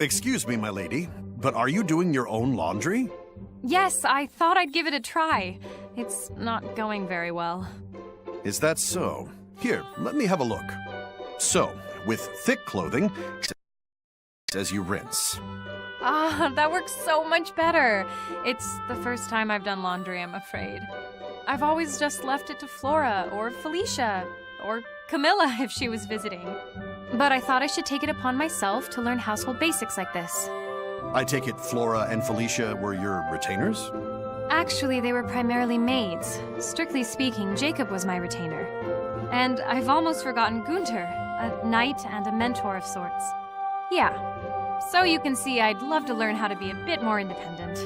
Excuse me, my lady, but are you doing your own laundry? Yes, I thought I'd give it a try. It's not going very well. Is that so? Here, let me have a look. So, with thick clothing, as you rinse. Ah, that works so much better. It's the first time I've done laundry, I'm afraid. I've always just left it to Flora, or Felicia, or Camilla if she was visiting. But I thought I should take it upon myself to learn household basics like this. I take it Flora and Felicia were your retainers? Actually, they were primarily maids. Strictly speaking, Jacob was my retainer. And I've almost forgotten Gunter, a knight and a mentor of sorts. Yeah, so you can see I'd love to learn how to be a bit more independent.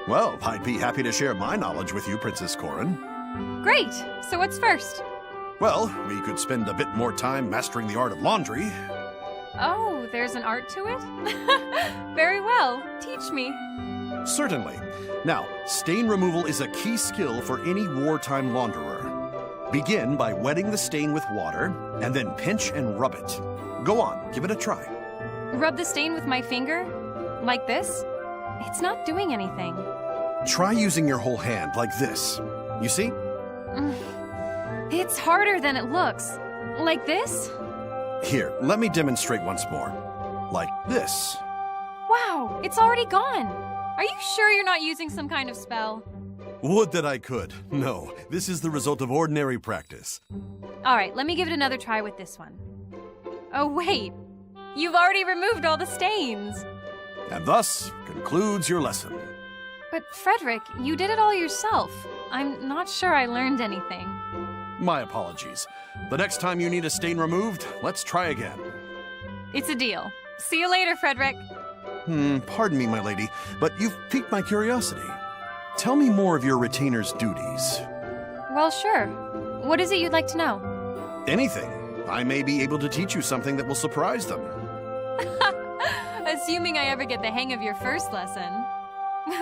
Well, I'd be happy to share my knowledge with you, Princess Corin. Great! So what's first? Well, we could spend a bit more time mastering the art of laundry. Oh, there's an art to it? Very well. Teach me. Certainly. Now, stain removal is a key skill for any wartime launderer. Begin by wetting the stain with water, and then pinch and rub it. Go on, give it a try. Rub the stain with my finger? Like this? It's not doing anything. Try using your whole hand, like this. You see? It's harder than it looks. Like this? Here, let me demonstrate once more. Like this. Wow, it's already gone. Are you sure you're not using some kind of spell? Would that I could. No, this is the result of ordinary practice. All right, let me give it another try with this one. Oh, wait. You've already removed all the stains. And thus concludes your lesson. But Frederick, you did it all yourself. I'm not sure I learned anything. My apologies. The next time you need a stain removed, let's try again. It's a deal. See you later, Frederick. Pardon me, my lady, but you've piqued my curiosity. Tell me more of your retainer's duties. Well, sure. What is it you'd like to know? Anything. I may be able to teach you something that will surprise them. Assuming I ever get the hang of your first lesson.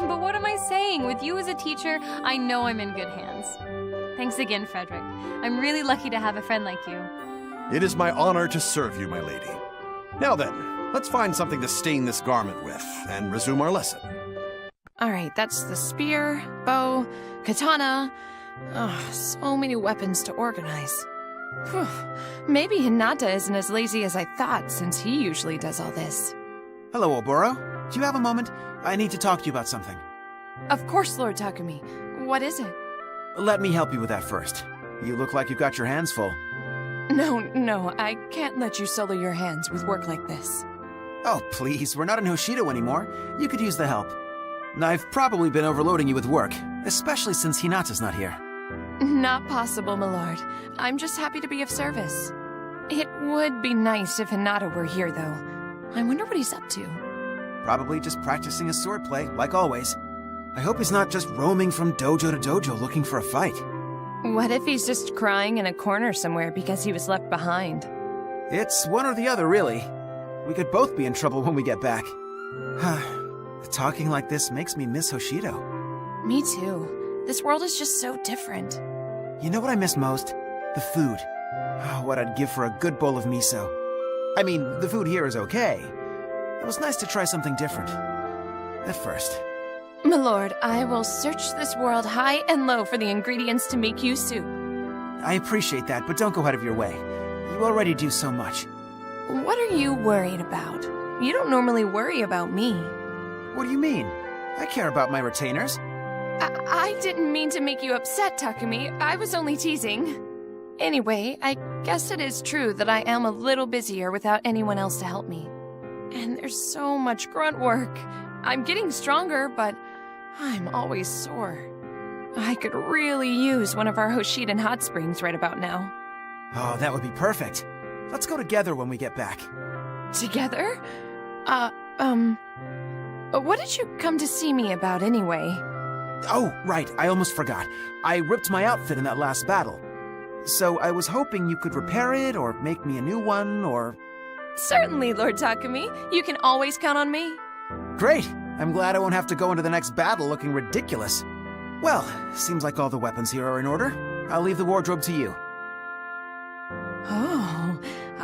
But what am I saying? With you as a teacher, I know I'm in good hands. Thanks again, Frederick. I'm really lucky to have a friend like you. It is my honor to serve you, my lady. Now then, let's find something to stain this garment with and resume our lesson. Alright, that's the spear, bow, katana. So many weapons to organize. Whew. Maybe Hinata isn't as lazy as I thought, since he usually does all this. Hello, Oboro. Do you have a moment? I need to talk to you about something. Of course, Lord Takumi. What is it? Let me help you with that first. You look like you've got your hands full. No, I can't let you solo your hands with work like this. Oh, please, we're not in Hoshido anymore. You could use the help. I've probably been overloading you with work, especially since Hinata's not here. Not possible, my lord. I'm just happy to be of service. It would be nice if Hinata were here, though. I wonder what he's up to. Probably just practicing his swordplay, like always. I hope he's not just roaming from dojo to dojo looking for a fight. What if he's just crying in a corner somewhere because he was left behind? It's one or the other, really. We could both be in trouble when we get back. Talking like this makes me miss Hoshido. Me too. This world is just so different. You know what I miss most? The food. Oh, what I'd give for a good bowl of miso. I mean, the food here is okay. It was nice to try something different. At first. My lord, I will search this world high and low for the ingredients to make you soup. I appreciate that, but don't go out of your way. You already do so much. What are you worried about? You don't normally worry about me. What do you mean? I care about my retainers. I didn't mean to make you upset, Takumi. I was only teasing. Anyway, I guess it is true that I am a little busier without anyone else to help me. And there's so much grunt work. I'm getting stronger, but I'm always sore. I could really use one of our Hoshiden hot springs right about now. Oh, that would be perfect. Let's go together when we get back. Together? What did you come to see me about anyway? Oh, right, I almost forgot. I ripped my outfit in that last battle. So I was hoping you could repair it, or make me a new one, or... Certainly, Lord Takumi. You can always count on me. Great! I'm glad I won't have to go into the next battle looking ridiculous. Well, seems like all the weapons here are in order. I'll leave the wardrobe to you. Oh,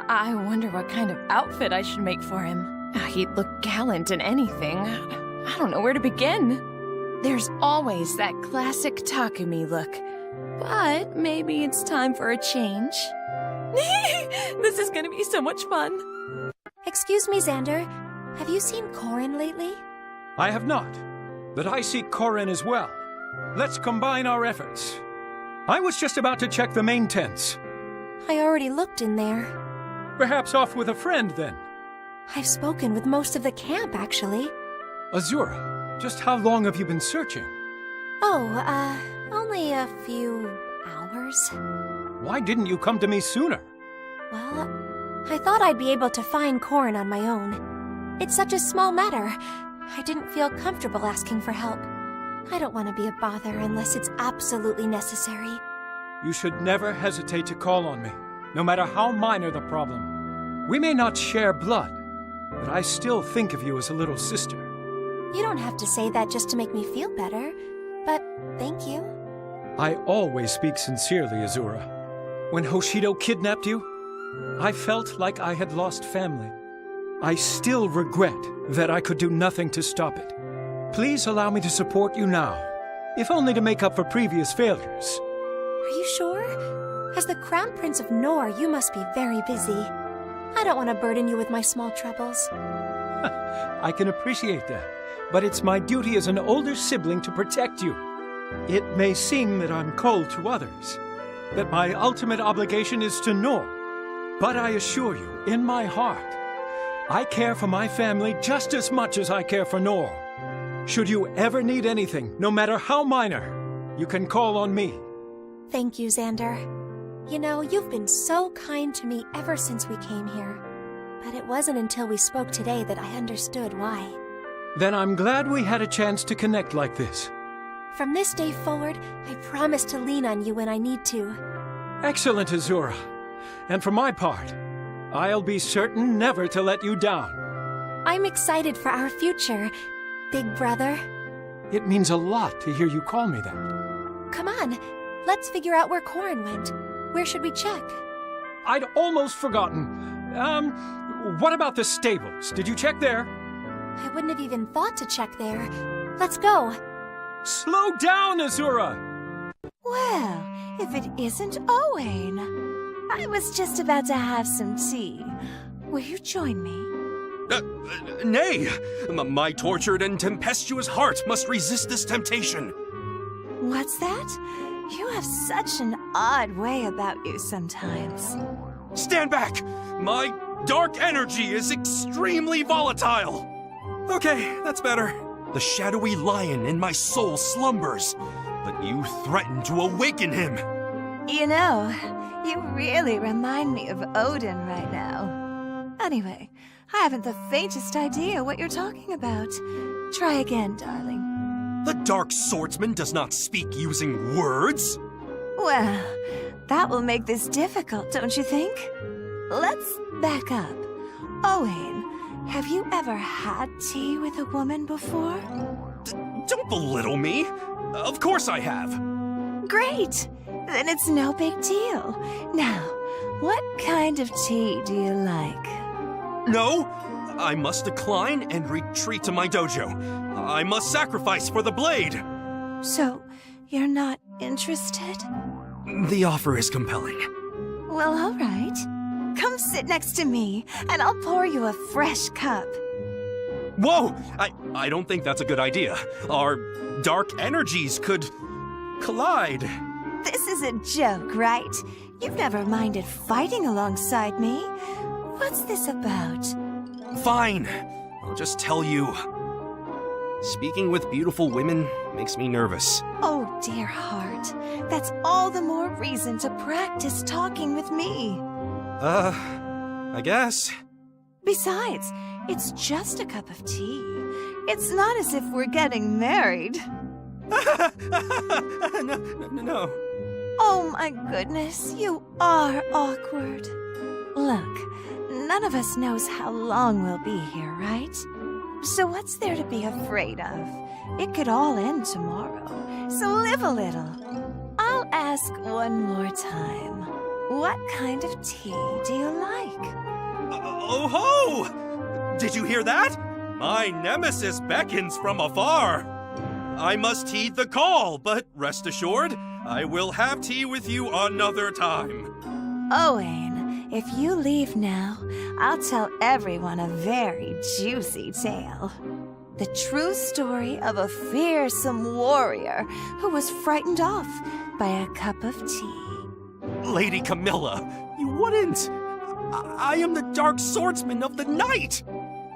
I wonder what kind of outfit I should make for him. He'd look gallant in anything. I don't know where to begin. There's always that classic Takumi look. But maybe it's time for a change. This is gonna be so much fun. Excuse me, Xander. Have you seen Corin lately? I have not, but I seek Corin as well. Let's combine our efforts. I was just about to check the main tents. I already looked in there. Perhaps off with a friend, then. I've spoken with most of the camp, actually. Azura, just how long have you been searching? Oh, only a few hours. Why didn't you come to me sooner? Well, I thought I'd be able to find Corin on my own. It's such a small matter. I didn't feel comfortable asking for help. I don't want to be a bother unless it's absolutely necessary. You should never hesitate to call on me, no matter how minor the problem. We may not share blood, but I still think of you as a little sister. You don't have to say that just to make me feel better, but thank you. I always speak sincerely, Azura. When Hoshido kidnapped you, I felt like I had lost family. I still regret that I could do nothing to stop it. Please allow me to support you now, if only to make up for previous failures. Are you sure? As the Crown Prince of Nor, you must be very busy. I don't want to burden you with my small troubles. I can appreciate that, but it's my duty as an older sibling to protect you. It may seem that I'm cold to others, that my ultimate obligation is to Nor, but I assure you, in my heart, I care for my family just as much as I care for Nor. Should you ever need anything, no matter how minor, you can call on me. Thank you, Xander. You know, you've been so kind to me ever since we came here. But it wasn't until we spoke today that I understood why. Then I'm glad we had a chance to connect like this. From this day forward, I promise to lean on you when I need to. Excellent, Azura. And for my part, I'll be certain never to let you down. I'm excited for our future, big brother. It means a lot to hear you call me that. Come on, let's figure out where Corin went. Where should we check? I'd almost forgotten. What about the stables? Did you check there? I wouldn't have even thought to check there. Let's go. Slow down, Azura! Well, if it isn't Owain. I was just about to have some tea. Will you join me? Nay! My tortured and tempestuous heart must resist this temptation. What's that? You have such an odd way about you sometimes. Stand back! My dark energy is extremely volatile! Okay, that's better. The shadowy lion in my soul slumbers, but you threaten to awaken him. You know, you really remind me of Odin right now. Anyway, I haven't the faintest idea what you're talking about. Try again, darling. The Dark Swordsman does not speak using words. Well, that will make this difficult, don't you think? Let's back up. Owain, have you ever had tea with a woman before? Don't belittle me. Of course I have. Great! Then it's no big deal. Now, what kind of tea do you like? No, I must decline and retreat to my dojo. I must sacrifice for the blade. So, you're not interested? The offer is compelling. Well, all right. Come sit next to me, and I'll pour you a fresh cup. Whoa! I don't think that's a good idea. Our dark energies could collide. This is a joke, right? You've never minded fighting alongside me. What's this about? Fine. I'll just tell you. Speaking with beautiful women makes me nervous. Oh, dear heart. That's all the more reason to practice talking with me. I guess. Besides, it's just a cup of tea. It's not as if we're getting married. No. Oh my goodness, you are awkward. Look, none of us knows how long we'll be here, right? So what's there to be afraid of? It could all end tomorrow, so live a little. I'll ask one more time. What kind of tea do you like? Oh ho! Did you hear that? My nemesis beckons from afar. I must heed the call, but rest assured, I will have tea with you another time. Owain, if you leave now, I'll tell everyone a very juicy tale. The true story of a fearsome warrior who was frightened off by a cup of tea. Lady Camilla, you wouldn't. I am the Dark Swordsman of the Night.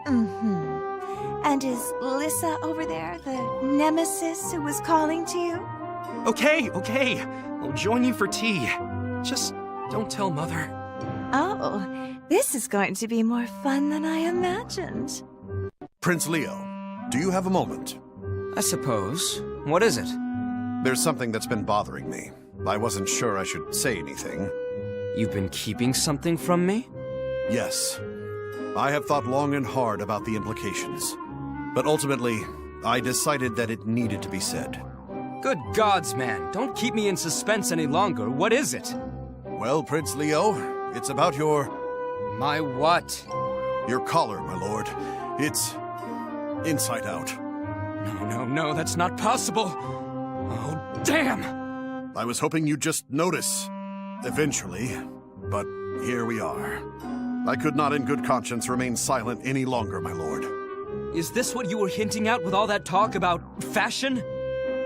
Mm-hmm. And is Lissa over there the nemesis who was calling to you? Okay. I'll join you for tea. Just don't tell Mother. Oh, this is going to be more fun than I imagined. Prince Leo, do you have a moment? I suppose. What is it? There's something that's been bothering me. I wasn't sure I should say anything. You've been keeping something from me? Yes. I have thought long and hard about the implications. But ultimately, I decided that it needed to be said. Good gods, man. Don't keep me in suspense any longer. What is it? Well, Prince Leo, it's about your... My what? Your collar, my lord. It's... inside out. No, that's not possible. Oh, damn! I was hoping you'd just notice. Eventually. But here we are. I could not in good conscience remain silent any longer, my lord. Is this what you were hinting at with all that talk about fashion?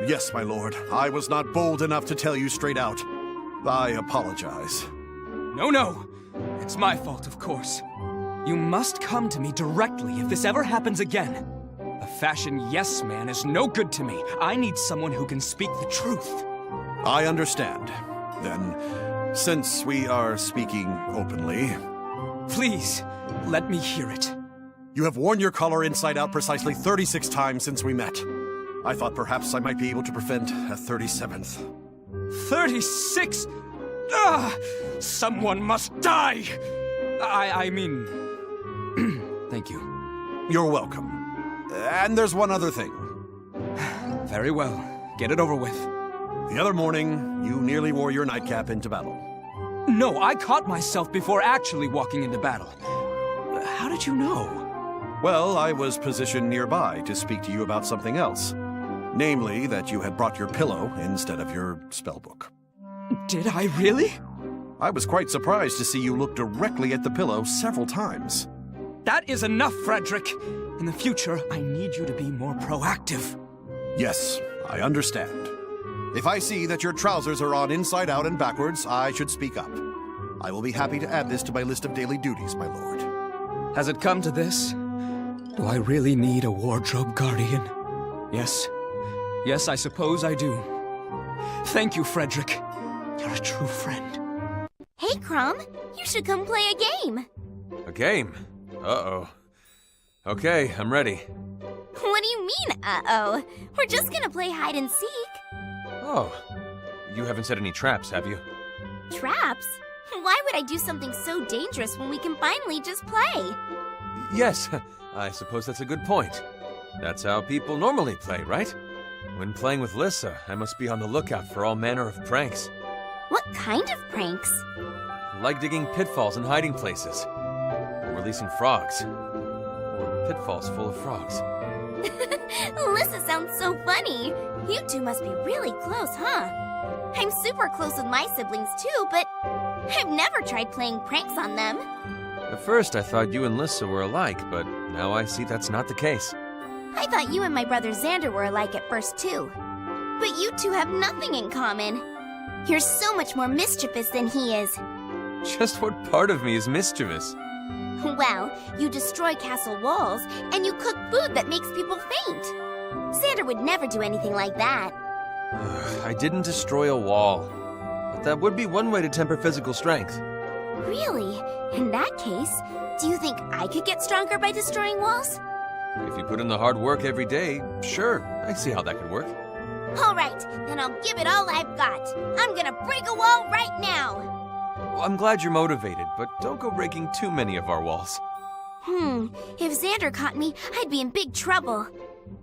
Yes, my lord. I was not bold enough to tell you straight out. I apologize. No. It's my fault, of course. You must come to me directly if this ever happens again. A fashion yes man is no good to me. I need someone who can speak the truth. I understand. Then, since we are speaking openly... Please, let me hear it. You have worn your collar inside out precisely 36 times since we met. I thought perhaps I might be able to prevent a 37th. 36? Someone must die! I mean... Thank you. You're welcome. And there's one other thing. Very well. Get it over with. The other morning, you nearly wore your nightcap into battle. No, I caught myself before actually walking into battle. How did you know? Well, I was positioned nearby to speak to you about something else. Namely, that you had brought your pillow instead of your spellbook. Did I really? I was quite surprised to see you look directly at the pillow several times. That is enough, Frederick. In the future, I need you to be more proactive. Yes, I understand. If I see that your trousers are on inside out and backwards, I should speak up. I will be happy to add this to my list of daily duties, my lord. Has it come to this? Do I really need a wardrobe guardian? Yes, I suppose I do. Thank you, Frederick. You're a true friend. Hey, Crumb, you should come play a game. A game? Uh-oh. Okay, I'm ready. What do you mean, uh-oh? We're just gonna play hide and seek. Oh, you haven't set any traps, have you? Traps? Why would I do something so dangerous when we can finally just play? Yes, I suppose that's a good point. That's how people normally play, right? When playing with Lissa, I must be on the lookout for all manner of pranks. What kind of pranks? Like digging pitfalls and hiding places. Or releasing frogs. Or pitfalls full of frogs. Lissa sounds so funny. You two must be really close, huh? I'm super close with my siblings too, but I've never tried playing pranks on them. At first, I thought you and Lissa were alike, but now I see that's not the case. I thought you and my brother Xander were alike at first too. But you two have nothing in common. You're so much more mischievous than he is. Just what part of me is mischievous? Well, you destroy castle walls, and you cook food that makes people faint. Xander would never do anything like that. I didn't destroy a wall. But that would be one way to temper physical strength. Really? In that case, do you think I could get stronger by destroying walls? If you put in the hard work every day, sure, I see how that could work. All right, then I'll give it all I've got. I'm gonna break a wall right now. Well, I'm glad you're motivated, but don't go breaking too many of our walls. If Xander caught me, I'd be in big trouble.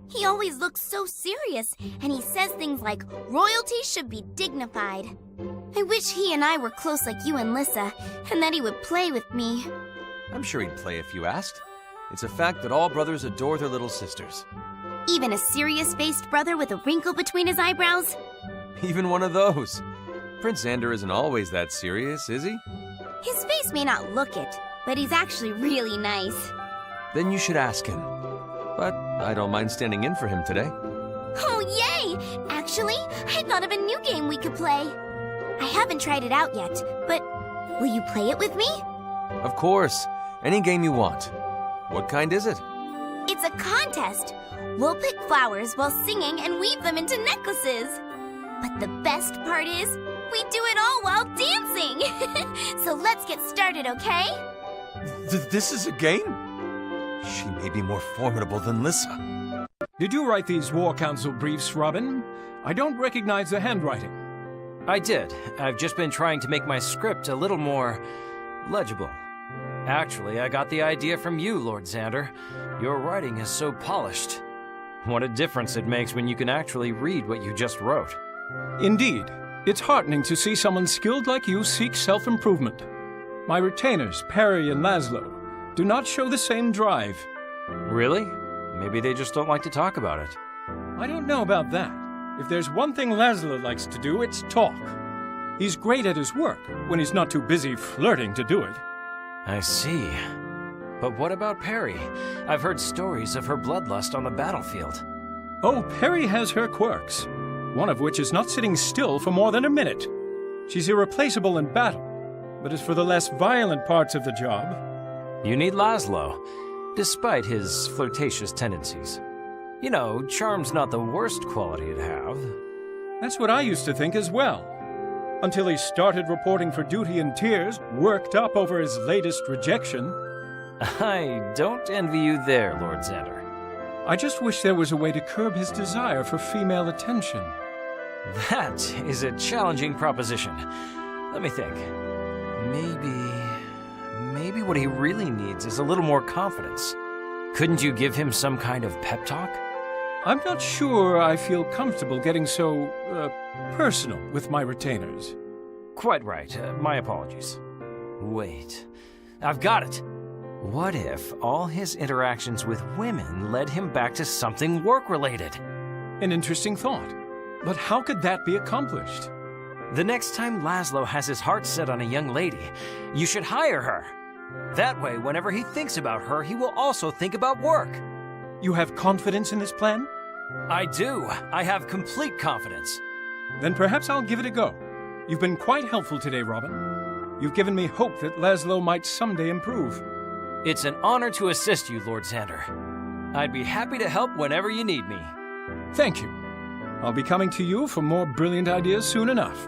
He always looks so serious, and he says things like, royalty should be dignified. I wish he and I were close like you and Lissa, and that he would play with me. I'm sure he'd play if you asked. It's a fact that all brothers adore their little sisters. Even a serious-faced brother with a wrinkle between his eyebrows? Even one of those. Prince Xander isn't always that serious, is he? His face may not look it, but he's actually really nice. Then you should ask him. But I don't mind standing in for him today. Oh, yay! Actually, I thought of a new game we could play. I haven't tried it out yet, but will you play it with me? Of course. Any game you want. What kind is it? It's a contest. We'll pick flowers while singing and weave them into necklaces. But the best part is, we do it all while dancing. So let's get started, okay? This is a game? She may be more formidable than Lissa. Did you write these War Council briefs, Robin? I don't recognize the handwriting. I did. I've just been trying to make my script a little more legible. Actually, I got the idea from you, Lord Xander. Your writing is so polished. What a difference it makes when you can actually read what you just wrote. Indeed. It's heartening to see someone skilled like you seek self-improvement. My retainers, Perry and Laszlo, do not show the same drive. Really? Maybe they just don't like to talk about it. I don't know about that. If there's one thing Laszlo likes to do, it's talk. He's great at his work, when he's not too busy flirting to do it. I see. But what about Perry? I've heard stories of her bloodlust on the battlefield. Oh, Perry has her quirks, one of which is not sitting still for more than a minute. She's irreplaceable in battle, but as for the less violent parts of the job... You need Laszlo, despite his flirtatious tendencies. You know, charm's not the worst quality to have. That's what I used to think as well. Until he started reporting for duty in tears, worked up over his latest rejection. I don't envy you there, Lord Xander. I just wish there was a way to curb his desire for female attention. That is a challenging proposition. Let me think. Maybe what he really needs is a little more confidence. Couldn't you give him some kind of pep talk? I'm not sure I feel comfortable getting so, personal with my retainers. Quite right. My apologies. Wait. I've got it. What if all his interactions with women led him back to something work-related? An interesting thought. But how could that be accomplished? The next time Laszlo has his heart set on a young lady, you should hire her. That way, whenever he thinks about her, he will also think about work. You have confidence in this plan? I do. I have complete confidence. Then perhaps I'll give it a go. You've been quite helpful today, Robin. You've given me hope that Laszlo might someday improve. It's an honor to assist you, Lord Xander. I'd be happy to help whenever you need me. Thank you. I'll be coming to you for more brilliant ideas soon enough.